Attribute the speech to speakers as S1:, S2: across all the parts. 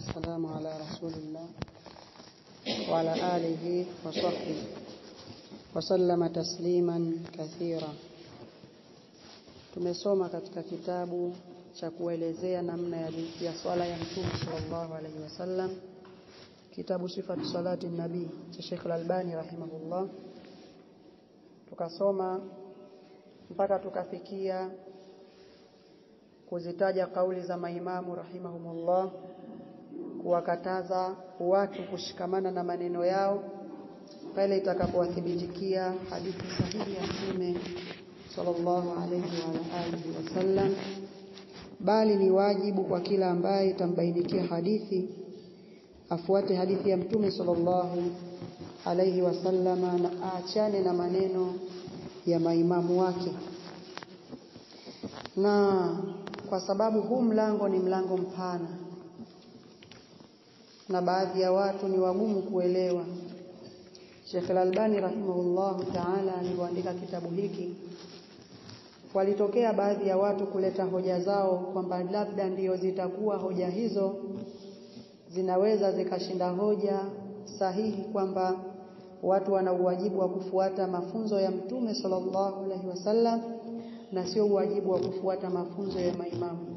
S1: والسلام على رسول الله وعلى آله وصحبه وسلم تسليما كثيرا. Tumesoma katika kitabu cha kuelezea namna ya swala ya Mtume sallallahu alaihi wasallam, kitabu Sifatu Salati Nabii cha Sheikh Al-Albani rahimahullah. Tukasoma mpaka tukafikia kuzitaja kauli za maimamu rahimahumullah, kuwakataza watu kushikamana na maneno yao pale itakapowathibitikia hadithi sahihi ya Mtume sallallahu alayhi wa alihi wasallam, bali ni wajibu kwa kila ambaye itambainikia hadithi afuate hadithi ya Mtume sallallahu alayhi wasallam na aachane na maneno ya maimamu wake. Na kwa sababu huu mlango ni mlango mpana na baadhi ya watu ni wagumu kuelewa, Sheikh Al-Albani rahimahullah ta'ala alipoandika kitabu hiki, walitokea baadhi ya watu kuleta hoja zao kwamba labda ndio zitakuwa hoja hizo zinaweza zikashinda hoja sahihi kwamba watu wana uwajibu wa kufuata mafunzo ya Mtume sallallahu alaihi wasallam na sio uwajibu wa kufuata mafunzo ya maimamu.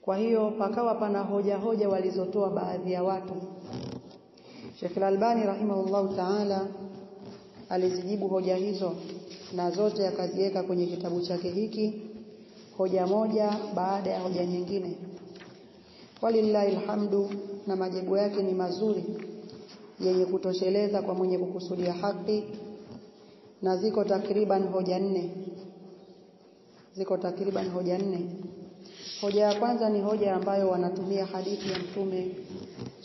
S1: Kwa hiyo pakawa pana hoja walizotoa baadhi ya watu. Sheikh Al-Albani rahimahullah ta'ala alizijibu hoja hizo na zote akaziweka kwenye kitabu chake hiki, hoja moja baada ya hoja nyingine. Walillahi alhamdu, na majibu yake ni mazuri yenye kutosheleza kwa mwenye kukusudia haki, na ziko takriban hoja nne. Hoja ya kwanza ni hoja ambayo wanatumia hadithi ya Mtume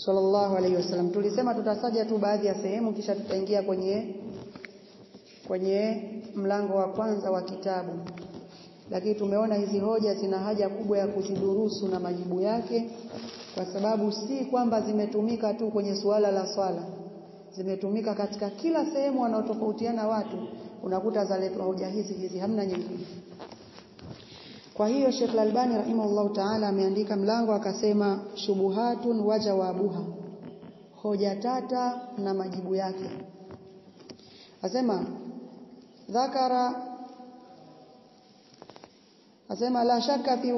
S1: sallallahu alaihi wasallam. Tulisema tutasaja tu baadhi ya sehemu kisha tutaingia kwenye mlango wa kwanza wa kitabu. Lakini tumeona hizi hoja zina haja kubwa ya kuzidurusu na majibu yake, kwa sababu si kwamba zimetumika tu kwenye suala la swala. Zimetumika katika kila sehemu wanaotofautiana watu, unakuta zaletwa hoja hizi, hamna nyingine. Kwa hiyo Sheikh Al-Albani rahimahullah ta'ala ameandika mlango akasema shubuhatun wa jawabuha, hoja tata na majibu yake. Asema la shakka fi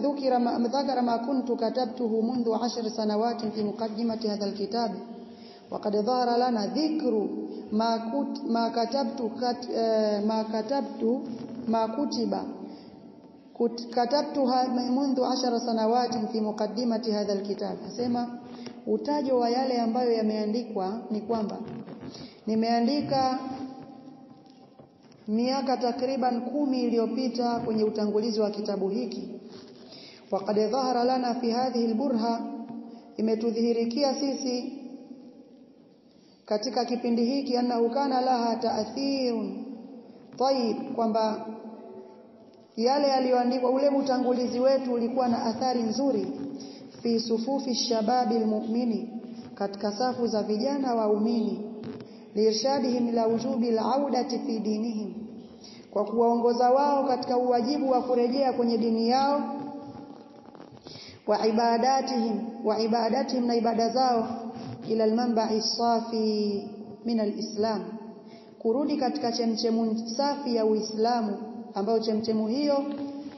S1: dhukira ma kuntu katabtuhu منذ 10 سنوات في مقدمة هذا الكتاب وقد ظهر لنا ذكر ما كتبتها منذ 10 سنوات في مقدمة هذا الكتاب. Asema utajo wa yale ambayo yameandikwa ni kwamba nimeandika miaka takriban 10 iliyopita kwenye utangulizi wa kitabu hiki. Waqad dhahara lana fi hadhihi alburha, imetudhihirikia sisi katika kipindi hiki annahu kana laha ta'thirun tayyib, kwamba yale yaliyoandikwa, ule utangulizi wetu ulikuwa na athari nzuri fi sufufi shababi almu'mini, katika safu za vijana waumini, lirshadihim ila wujubi al'audati fi dinihim, kwa kuwaongoza wao katika uwajibu wa kurejea kwenye dini yao, wa ibadatihim na ibada zao, ila al-manba'i safi min al-islam, kurudi katika chemchemu safi ya Uislamu, ambayo chemchemu hiyo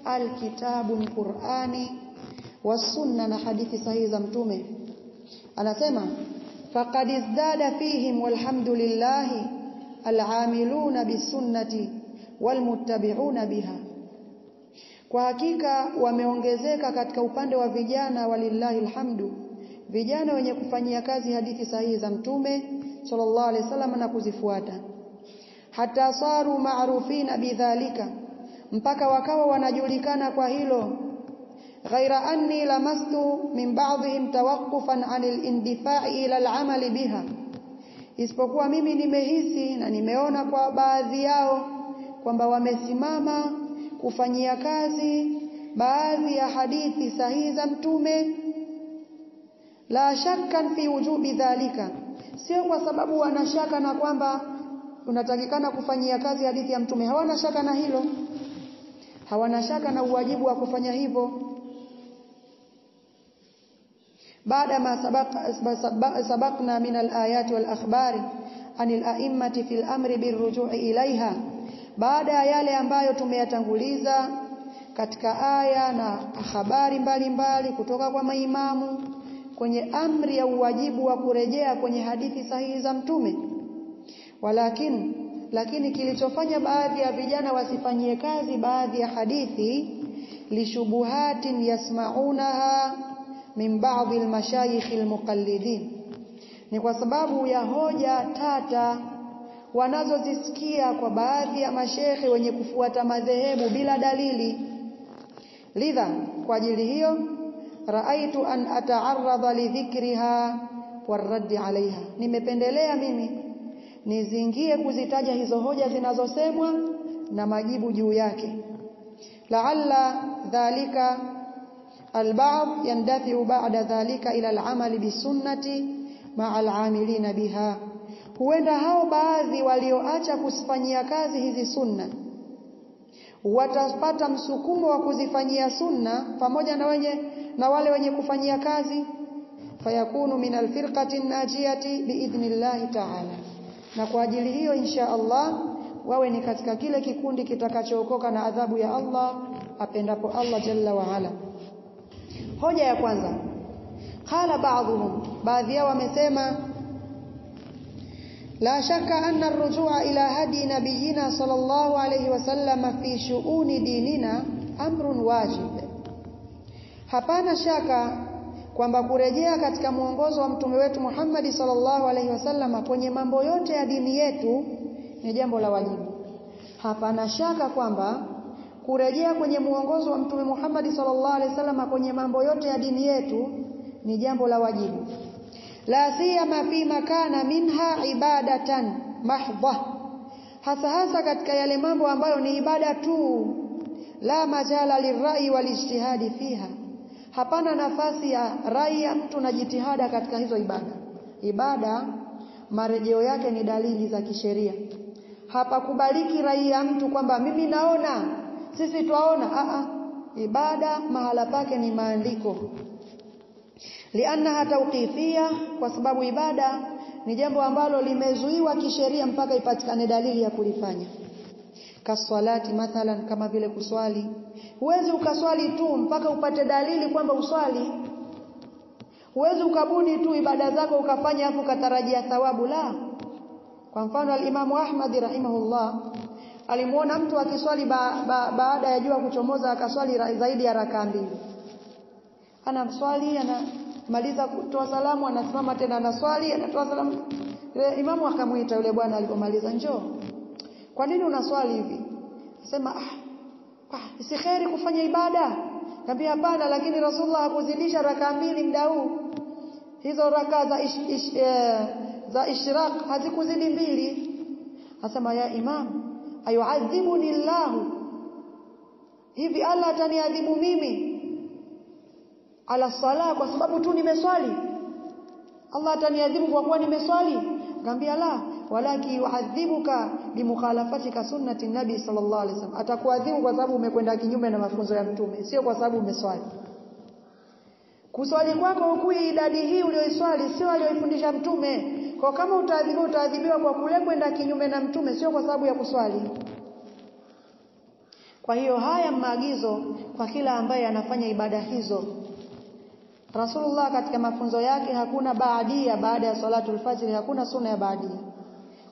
S1: al-kitabu al-Qur'ani was-sunna, na hadithi sahihi za Mtume. Anasema faqad izdada fihim walhamdulillahi al-amiluna bis-sunnati walmuttabi'una biha, kwa hakika wameongezeka katika upande wa vijana, walillahi alhamdu, vijana wenye kufanyia kazi hadithi sahihi za Mtume sallallahu alaihi wasallam na kuzifuata. Hata saru ma'rufina bidhalika, mpaka wakawa wanajulikana kwa hilo. Ghaira anni lamastu min ba'dihim tawaqqufan 'anil indifa'i ila al'amali biha, isipokuwa mimi nimehisi na nimeona kwa baadhi yao kwamba wamesimama kufanyia kazi baadhi ya hadithi sahihi za Mtume. La shakkan fi wujubi dhalika, sio kwa sababu wanashaka na kwamba unatakikana kufanyia kazi hadithi ya Mtume, hawana shaka na hilo, hawana shaka na uwajibu wa kufanya hivyo, baada ma sabaqna min al-ayati wal akhbari anil a'immati fil amri birruju'i ilaiha, baada ya yale ambayo tumeyatanguliza katika aya na habari mbalimbali kutoka kwa maimamu kwenye amri ya uwajibu wa kurejea kwenye hadithi sahihi za mtume. Lakini kilichofanya baadhi ya vijana wasifanyie kazi baadhi ya hadithi, lishubuhatin yasma'unaha min ba'd al-mashayikh al-muqallidin, ni kwa sababu ya hoja tata wanazozisikia kwa baadhi ya mashehe wenye kufuata madhehebu bila dalili. Lidha, kwa ajili hiyo, raaitu an ata'arrada li dhikriha warraddi 'alayha, nimependelea mimi nizingie kuzitaja hizo hoja zinazosemwa na majibu juu yake. La'alla dhalika al-ba'd yandafi'u ba'da dhalika ila al-'amali bisunnati ma'a al-'amilina biha, huenda hao baadhi walioacha kusifanyia kazi hizi sunna watapata msukumo wa kuzifanyia sunna pamoja na wale wenye kufanyia kazi, fayakunu min al-firqati an-najiyati biidhnillah ta'ala, na kwa ajili hiyo insha Allah wawe ni katika kile kikundi kitakachookoka na adhabu ya Allah apendapo Allah jalla wa ala. Hoja ya kwanza, qala ba'dhum, baadhi yao wamesema, la shakka anna ar-rujua ila hadi nabiyina sallallahu alayhi wasallam fi shu'uni dinina amrun wajib, hapana shaka kwamba kurejea katika muongozo wa mtume wetu Muhammad sallallahu alayhi wasallam kwenye mambo yote ya dini yetu ni jambo la wajibu. Hapana shaka kwamba kurejea kwenye muongozo wa mtume Muhammad sallallahu alayhi wasallam kwenye mambo yote ya dini yetu ni jambo la wajibu. La siyama fi makana minha ibadatan mahdha, hasa katika yale mambo ambayo ni ibada tu, la majala lirai walijtihadi fiha, hapana nafasi ya rai ya mtu na jitihada katika hizo ibada marejeo yake ni dalili za kisheria. Hapakubaliki rai ya mtu kwamba mimi naona, sisi tuaona. Ibada mahala pake ni maandiko, liannaha tawqifia, kwa sababu ibada ni jambo ambalo limezuiwa kisheria mpaka ipatikane dalili ya kulifanya. Kaswalati mathalan, kama vile kuswali, huwezi ukaswali tu mpaka upate dalili kwamba uswali. Huwezi ukabuni tu ibada zako ukafanya hapo katarajia thawabu, la. Kwa mfano al-Imamu Ahmad rahimahullah alimuona mtu akiswali baada ya jua kuchomoza akaswali zaidi ya rakaa 2. Anaswali, anamaliza kutoa salamu, anasimama tena anaswali, anatoa salamu. Imamu akamuita yule bwana alipomaliza, njoo, kwa nini unaswali hivi? Akasema si khairi kufanya ibada? Kaambia hapana, lakini Rasulullah hakuzidisha rakaa 2 muda huu. Hizo rakaa za ishraq hazikuzidi 2. Asema, ya Imam, ayuadhibuni Allah, hivi Allah ataniadhibu mimi ala sala kwa sababu tu nimeswali? Allah ataniadhibu kwa kuwa nimeswali? Ngambia la, walaki yuadhibuka bimukhalafatika sunnati nabi sallallahu alaihi wasallam, atakuadhibu kwa sababu umekwenda kinyume na mafunzo ya mtume, sio kwa sababu umeswali. Kuswali kwako hukui idadi hii ulioiswali sio aliyofundisha mtume. Kwa kama utaadhibiwa kwa kule kwenda kinyume na mtume, sio kwa sababu ya kuswali. Kwa hiyo haya maagizo kwa kila ambaye anafanya ibada hizo. Rasulullah katika mafunzo yake hakuna baadia baada ya salatul fajr, hakuna sunna ya baadia.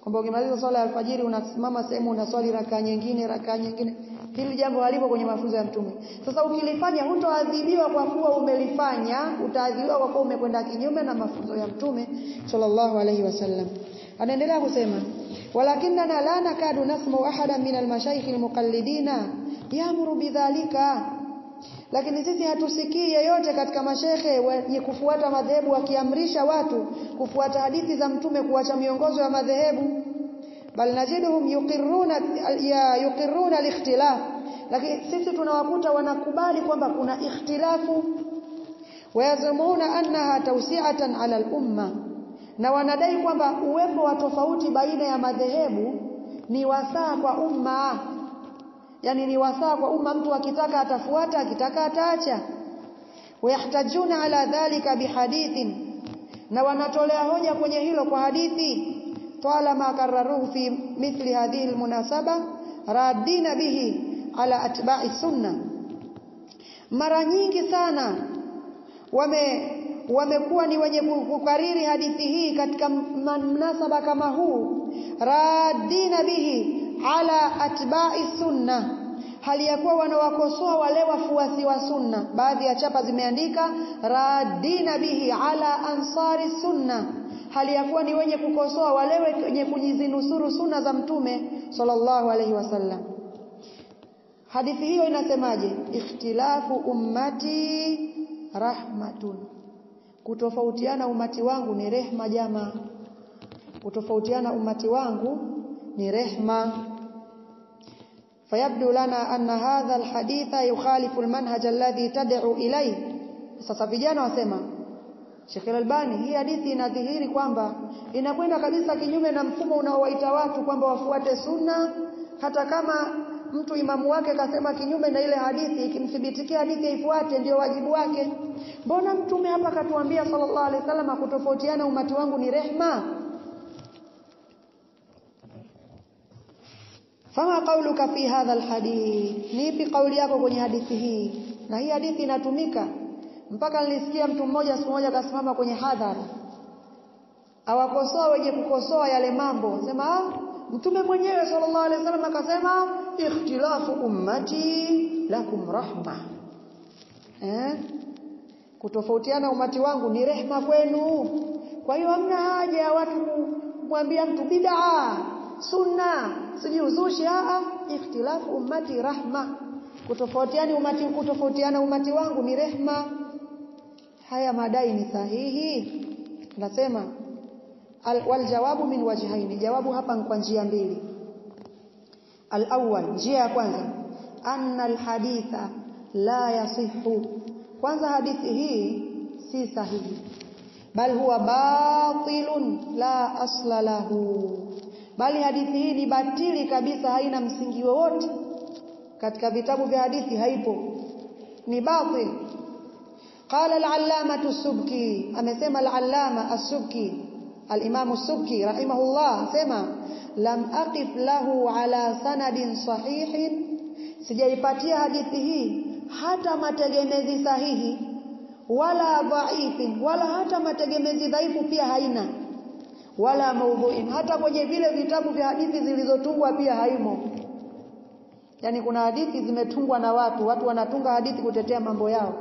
S1: Kwamba ukimaliza swala ya alfajiri unasimama sehemu unaswali rakaa nyingine. Hili jambo halipo kwenye mafunzo ya mtume. Sasa ukilifanya hutoadhibiwa kwa kuwa umelifanya, utaadhibiwa kwa kuwa umekwenda kinyume na mafunzo ya mtume sallallahu alaihi wasallam. Anaendelea kusema, walakinna la nakadu nasmu ahadan min almashayikh almuqallidina yamuru bidhalika, lakini sisi hatusikii yeyote katika mashehe wenye kufuata madhehebu wakiamrisha watu kufuata hadithi za mtume kuacha miongozo ya madhehebu. Bal najiduhum yuqirruna al-ikhtilaf, lakini sisi tunawakuta wanakubali kwamba kuna ikhtilafu. Wayazumuna annaha tawsi'atan 'ala al-umma, na wanadai kwamba uwepo wa tofauti baina ya madhehebu ni wasaa kwa umma. Yani ni wasaa kwa umma, mtu akitaka atafuata, akitaka ataacha. wayahtajuna ala dhalika bihadithin, na wanatolea hoja kwenye hilo kwa hadithi, talama karraruhu fi mithli hadhihi almunasaba radina bihi ala atba'i sunna. Mara nyingi sana wamekuwa ni wenye kukariri hadithi hii katika mnasaba kama huu, radina bihi ala atba'i sunna, hali ya kuwa wanawakosoa wale wafuasi wa sunna. Baadhi ya chapa zimeandika radina bihi ala ansari sunna, hali ya kuwa ni wenye kukosoa wale wenye kujizinusuru sunna za Mtume sallallahu alaihi wasallam. Hadithi hiyo inasemaje? Ikhtilafu ummati rahmatun, kutofautiana umati wangu ni rehma. Jamaa, kutofautiana umati wangu ni rehma. Fayabdu lana anna hadha alhaditha yukhalifu almanhaj alladhi tad'u ilayhi. Sasa vijana wasema, Sheikh Al-Albani, hii hadithi inadhihiri kwamba inakwenda kabisa kinyume na mfumo unaowaita watu kwamba wafuate sunna. Hata kama mtu imamu wake kasema kinyume na ile hadithi, ikimthibitikia hadithi ifuate, ndio wajibu wake. Mbona Mtume hapa katuambia sallallahu alaihi wasallam kutofautiana umati wangu ni rehma? Fama qauluka fi hadha alhadith, nipi kauli yako kwenye hadithi hii? Na hii hadithi inatumika mpaka nilisikia mtu mmoja siku moja akasimama kwenye hadhara awakosoa wenye kukosoa yale mambo, sema Mtume mwenyewe sallallahu alaihi wasallam akasema ikhtilafu ummati lakum rahma, kutofautiana umati wangu ni rehma kwenu. Kwa hiyo hamna haja ya watu kumwambia mtu bid'a, sunna, sijuzushi. Ikhtilafu ummati rahma, kutofautiana umati wangu ni rehma. Haya madai ni sahihi? Nasema wal jawabu min wajhaini, jawabu hapa kwa njia mbili. Al-awwal, njia ya kwanza, anna al-haditha la yasihu, kwanza hadithi hii si sahihi, bal huwa batilun la asla lahu, bali hadithi hii ni batili kabisa, haina msingi wowote katika vitabu vya hadithi, haipo, ni batil. Qala al-allamatu as-subki, amesema al-allama as-subki, al-imam as-subki rahimahullah, sema lam aqif lahu ala sanadin sahihin, sijaipatia hadithi hii hata mategemezi sahihi, wala dhaifin, wala hata mategemezi dhaifu pia haina, wala maudhu'in, hata kwenye vile vitabu vya hadithi zilizotungwa pia haimo. Yani kuna hadithi zimetungwa na watu wanatunga hadithi kutetea mambo yao.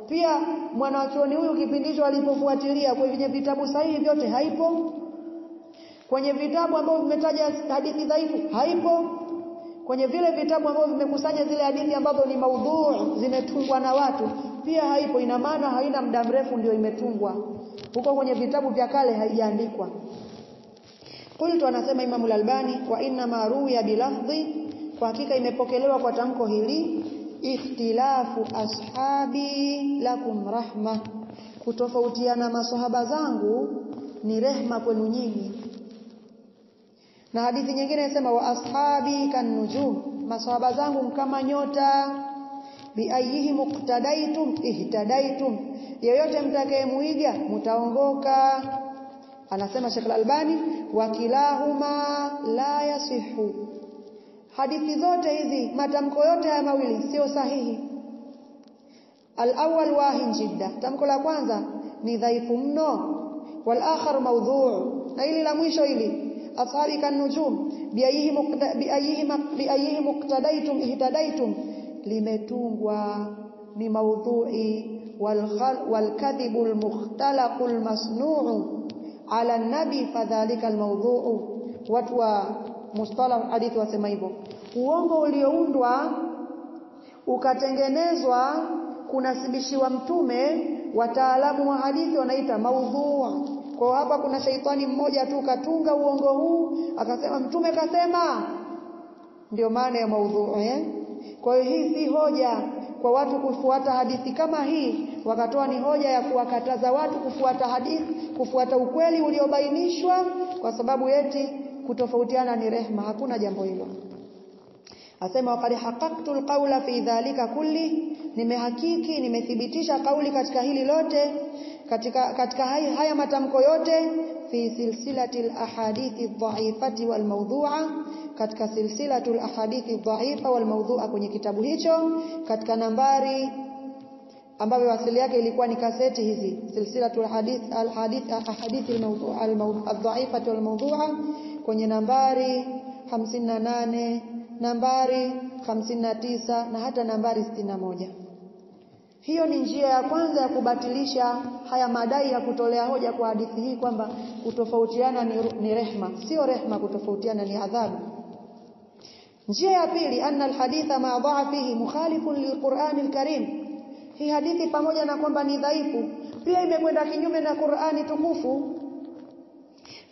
S1: Pia mwanachuoni huyu kipindisho alipofuatilia kwenye vitabu sahihi vyote haipo. Kwenye vitabu ambavyo vimetaja hadithi dhaifu haipo. Kwenye vile vitabu ambavyo vimekusanya zile hadithi ambazo ni maudhu' zimetungwa na watu pia haipo. Ina maana haina muda mrefu ndio imetungwa. Huko kwenye vitabu vya kale haijaandikwa. Qultu, anasema Imam Al-Albani, wa inna ma ruwiya bilafdhi, kwa hakika imepokelewa kwa tamko hili, ikhtilafu ashabi lakum rahma, kutofautiana maswahaba zangu ni rehma kwenu nyinyi. Na hadithi nyingine inasema wa ashabi kan-nujum, maswahaba zangu kama nyota, bi ayyihi muqtadaitum ihtadaitum, yeyote mtakayemuiga mtaongoka. Anasema Sheikh Al-Albani, wa kilahuma la yasihu, hadithi zote hizi, matamko yote haya mawili sio sahihi. Al-awwal wahin jidda, tamko la kwanza ni dhaifu mno, wal akhar mawdhu', na ili la mwisho hili ashabi kan-nujum bi ayyihi muqtadaitum ihtadaitum, limetungwa ni maudhu'i, wal kadhibul mukhtalaqul masnu'u ala an-nabi fadhalika al-mawdhu'u. Watu wa mustalah hadithi wasema hivyo, uongo ulioundwa ukatengenezwa kunasibishiwa Mtume, wataalamu wa hadithi wanaita maudhu'. Kwa hapa kuna shaitani mmoja tu katunga uongo huu akasema Mtume kasema, ndio maana ya maudhu'. Kwa hiyo hii si hoja kwa watu kufuata hadithi kama hii, wakatoa ni hoja ya kuwakataza watu kufuata hadithi, kufuata ukweli uliobainishwa kwa sababu eti kutofautiana ni rehma. Hakuna jambo hilo. Asema waqad haqqaqtu alqawla fi dhalika kulli, nimehakiki, nimethibitisha kauli katika hili lote, katika haya matamko yote, fi silsilatil ahadithi dhaifati wal mawdhu'a, katika silsilatul ahadithi dhaifa wal mawdhu'a, kwenye kitabu hicho katika nambari ambayo asili yake ilikuwa ni kaseti hizi, silsilatul ahadithi al-dhaifati wal mawdhu'a, kwenye nambari 58, nambari 59 na hata nambari 61. Hiyo ni njia ya kwanza ya kubatilisha haya madai ya kutolea hoja kwa hadithi hii kwamba kutofautiana ni rehma. Sio rehma, kutofautiana ni adhabu. Njia ya pili, anna alhaditha ma dha'fihi mukhalifun lilqur'ani alkarim. Hii hadithi pamoja na kwamba ni dhaifu, pia imekwenda kinyume na Qur'ani tukufu.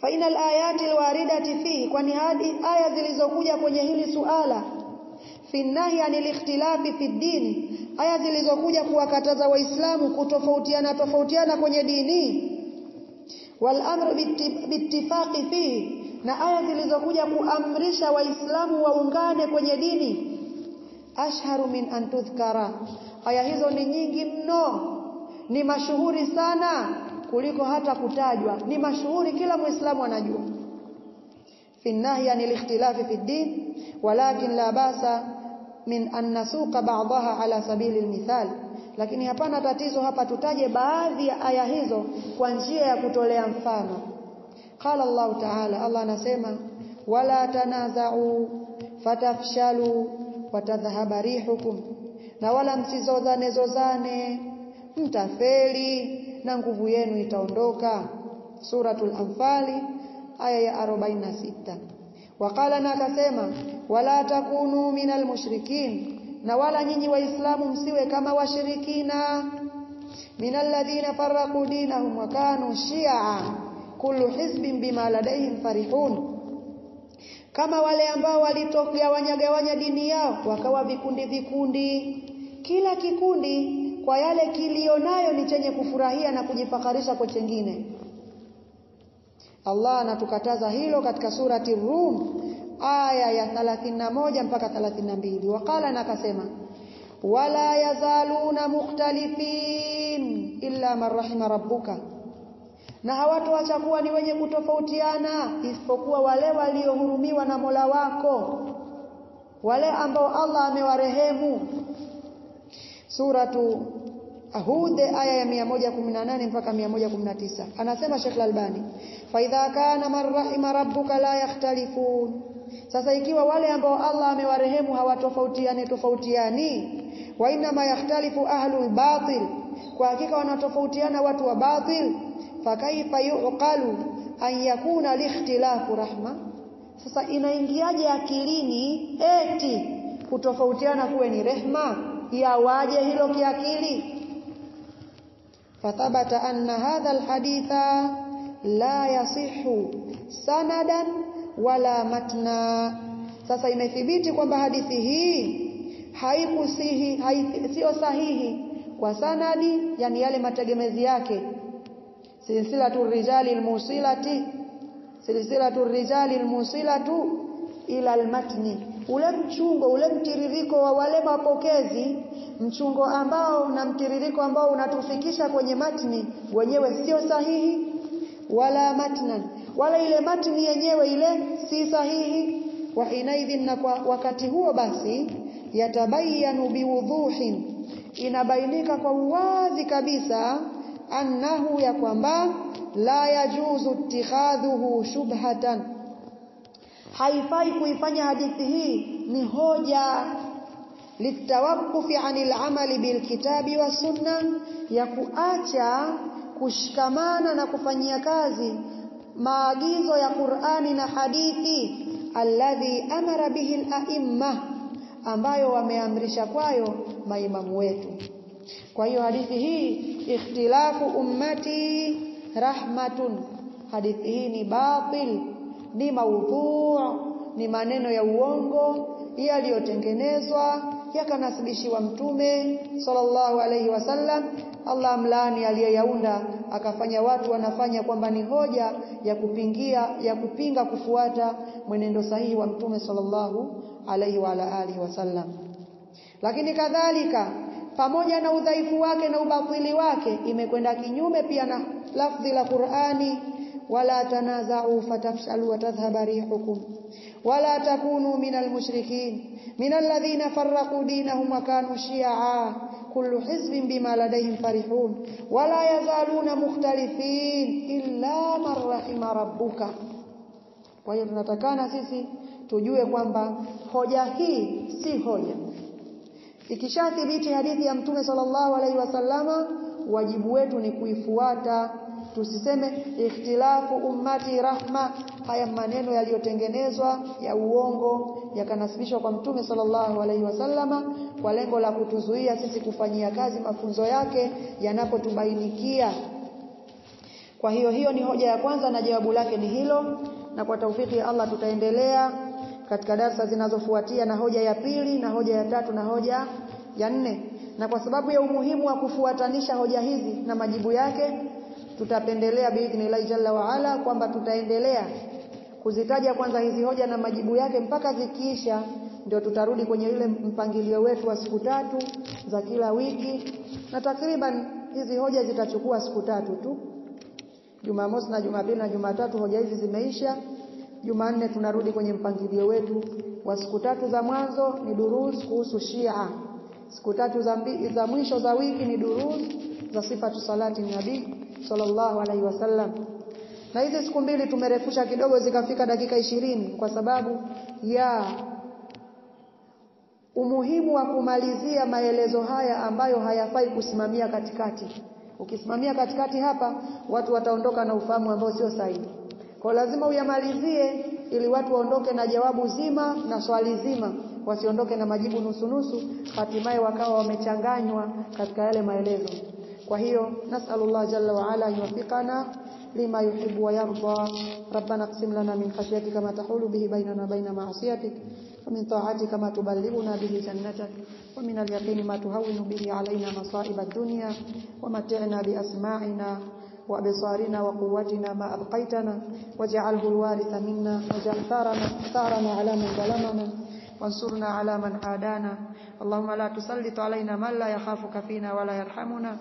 S1: Fa inal ayati alwaridati fihi, kwani hadi aya zilizokuja kwenye hili suala, fi nahi anil ikhtilafi fi din, aya zilizokuja kuwakataza waislamu kutofautiana kwenye dini, wal amru bittifaqi fihi, na aya zilizokuja kuamrisha waislamu waungane kwenye dini, ashharu min an tudhkara. Aya hizo ni nyingi mno, ni mashuhuri sana kuliko hata kutajwa. Ni mashuhuri, kila muislamu anajua. fi nahi anil ikhtilafi fi din, walakin la basa min an nasuqa ba'daha ala sabili almithal. Lakini hapana tatizo hapa tutaje baadhi ya aya hizo kwa njia ya kutolea mfano. Qala Allah Ta'ala, Allah anasema, wala tanaza'u fatafshalu watadhhaba rihukum, na wala msizozane mtafeli na nguvu yenu itaondoka. Suratul Anfal aya ya 46. Waqala, na akasema, wala takunu minal mushrikin, na wala nyinyi waislamu msiwe kama washirikina, minal ladhina farraqu dinahum wa kanu shi'a kullu hizbin bima ladayhim farihun, kama wale ambao walitogawanya dini yao wakawa vikundi, kila kikundi kwa yale kilionayo ni chenye kufurahia na kujifakarisha kwa chengine. Allah anatukataza hilo katika surati Rum aya ya 31 mpaka 32. Waqala, na akasema, wala yazaluna mukhtalifin illa man rahima rabbuka, na hawatoacha kuwa ni wenye kutofautiana isipokuwa wale waliohurumiwa na Mola wako, wale ambao Allah amewarehemu. Suratu Hud aya ya 118 mpaka 119. Anasema Sheikh Al-Albani, fa idha kana man rahima rabbuka la yakhtalifun, sasa ikiwa wale ambao Allah amewarehemu hawatofautiani, wa inna ma yakhtalifu ahlul batil, kwa hakika wanatofautiana watu wa batil, fa kaifa yuqalu an yakuna likhtilafu rahma, sasa inaingiaje akilini eti kutofautiana kuwe ni rehma? Yawaje hilo kiakili? Fathabata anna hadha alhaditha la yasihu sanadan wala matna, sasa imethibiti kwamba hadithi hii haikusihi, sio sahihi kwa sanadi, yani yale mategemezi yake, silsilatul rijali almusilatu ila almatni, ule mchungo, ule mtiririko wa wale mapokezi, mchungo ambao na mtiririko ambao unatufikisha kwenye matni wenyewe sio sahihi, wala matnan, wala ile matni yenyewe ile si sahihi. Wa inaidhin, na kwa wakati huo basi, yatabayanu biwudhuhin, inabainika kwa uwazi kabisa, annahu, ya kwamba, la yajuzu ittikhadhuhu shubhatan, haifai kuifanya hadithi hii ni hoja, litawaqqufi anil amali bil kitabi was sunna, ya kuacha kushikamana na kufanyia kazi maagizo ya Qur'ani na hadithi, alladhi amara bihi al-a'imma, ambayo wameamrisha kwayo maimamu wetu. Kwa hiyo hadithi hii, ikhtilafu ummati rahmatun, hadithi hii ni batil, ni maudhu', ni maneno ya uongo yaliyotengenezwa yakanasibishiwa Mtume sallallahu alayhi wasallam. Allah mlaani aliyeyaunda akafanya watu wanafanya kwamba ni hoja ya kupinga kufuata mwenendo sahihi wa Mtume sallallahu alayhi wa alihi wasallam. Lakini kadhalika pamoja na udhaifu wake na ubatili wake imekwenda kinyume pia na lafzi la Qur'ani, wala tanaza'u fatafshalu wa tadhhaba rihukum wala takunu minal mushrikin minal ladhina farraqu dinahum wa kanu shi'a kullu hizbin bima ladayhim farihun wala yazaluna mukhtalifin illa man rahima rabbuka. Kwa hiyo tunatakana sisi tujue kwamba hoja hii si hoja. Ikishathibiti hadithi ya Mtume sallallahu alaihi wasallama, wajibu wetu ni kuifuata. Tusiseme ikhtilafu ummati rahma, haya maneno yaliyotengenezwa ya uongo yakanasibishwa kwa Mtume sallallahu alaihi wasallama kwa lengo la kutuzuia sisi kufanyia kazi mafunzo yake yanapotubainikia. Kwa hiyo ni hoja ya kwanza na jawabu lake ni hilo, na kwa taufiki ya Allah tutaendelea katika darasa zinazofuatia na hoja ya pili na hoja ya tatu na hoja ya nne. Na kwa sababu ya umuhimu wa kufuatanisha hoja hizi na majibu yake, tutapendelea biidhnillah jalla wa ala kwamba tutaendelea kuzitaja kwanza hizi hoja na majibu yake mpaka zikiisha, ndio tutarudi kwenye ile mpangilio wetu wa siku 3 za kila wiki, na takriban hizi hoja zitachukua siku 3 tu. Jumamosi na Jumapili na Jumatatu hoja hizi zimeisha. Jumanne tunarudi kwenye mpangilio wetu wa siku 3 za mwanzo ni durus kuhusu Shia. Siku 3 za mwisho za wiki ni durus za sifatu salati nabii sallallahu alaihi wasallam. Na hizi siku 2 tumerefusha kidogo zikafika dakika 20 kwa sababu ya umuhimu wa kumalizia maelezo haya ambayo hayafai kusimamia katikati. Ukisimamia katikati hapa watu wataondoka na ufahamu ambao sio sahihi. Kwa lazima uyamalizie ili watu waondoke na jawabu zima na swali zima, wasiondoke na majibu nusu hatimaye wakawa wamechanganywa katika yale maelezo. Kwa hiyo nasallallahu jalla wa ala yuwaffiqana lima yuhibbu wa yarda. Rabbana qsim lana min khashyatika ma tahulu bihi bainana baina ma'asiyatik wa min ta'atika ma tuballighuna bihi jannatak wa min al-yaqini ma tuhawwinu bihi alayna masa'ib ad-dunya wa mat'ina bi asma'ina وأبصارنا وقوتنا ما أبقيتنا واجعله الوارث منا واجعل ثارنا على من ظلمنا وانصرنا على من عادانا. اللهم لا تسلط علينا من لا يخافك فينا ولا يرحمنا.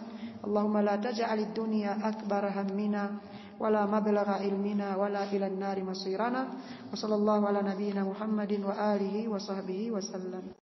S1: اللهم لا تجعل الدنيا أكبر همنا ولا مبلغ علمنا ولا إلى النار مصيرنا. وصلى الله على نبينا محمد وآله وصحبه وسلم.